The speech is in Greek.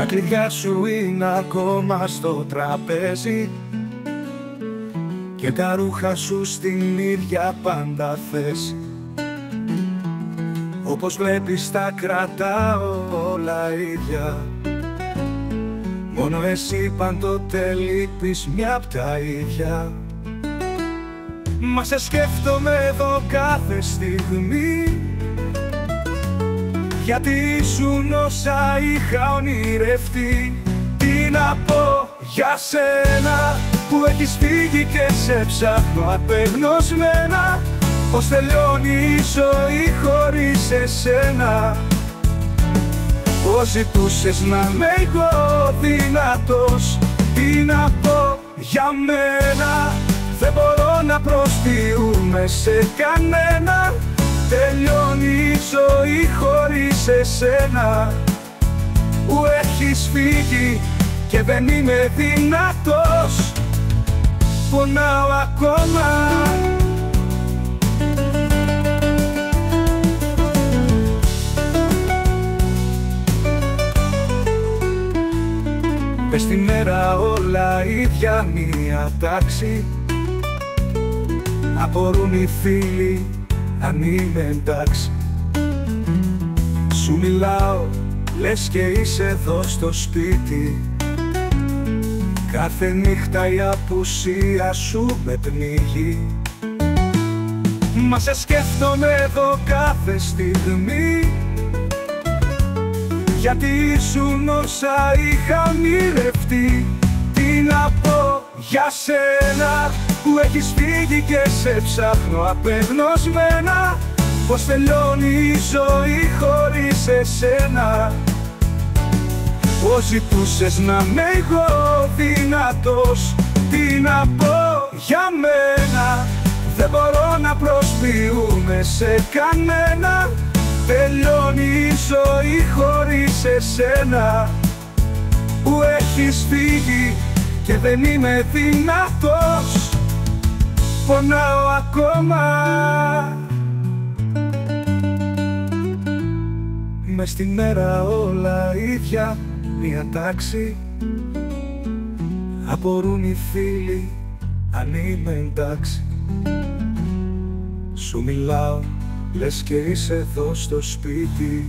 Τα κλειδιά σου είναι ακόμα στο τραπέζι και τα ρούχα σου στην ίδια πάντα θέση. Όπως βλέπεις τα κρατάω όλα ίδια, μόνο εσύ πάντοτε λείπεις μια απ' τα ίδια. Μα σε σκέφτομαι εδώ κάθε στιγμή, γιατί ήσουν όσα είχα ονειρευτεί. Τι να πω για σένα που έχεις φύγει και σε ψάχνω απεγνωσμένα. Πως τελειώνει η ζωή χωρίς εσένα. Πως ζητούσες να είμαι εγώ δυνατός. Τι να πω για μένα, δεν μπορώ να προσφύγουμε σε κανένα. Τελειώνει η ζωή χωρίς εσένα. Που έχεις φύγει και δεν είμαι δυνατός. Πονάω ακόμα. Μες στη μέρα όλα ίδια μία τάξη. Απορούν οι φίλοι αν είμαι εντάξει. Σου μιλάω, λες και είσαι εδώ στο σπίτι. Κάθε νύχτα η απουσία σου με πνίγει. Μα σε σκέφτομαι εδώ κάθε στιγμή, γιατί ήσουν όσα είχα ονειρευτεί. Τι να πω για σένα που έχεις φύγει και σε ψάχνω απεγνωσμένα. Πως τελειώνει η ζωή χωρίς εσένα. Πως ζητούσες να είμαι εγώ δυνατός. Τι να πω για μένα, δεν μπορώ να προσφύγουμε σε κανένα. Τελειώνει η ζωή χωρίς εσένα. Που έχεις φύγει και δεν είμαι δυνατός. Πονάω ακόμα. Μες στη μέρα όλα ίδια μία τάξη. Απορούν οι φίλοι αν είμαι εντάξει. Σου μιλάω, λες και είσαι εδώ στο σπίτι.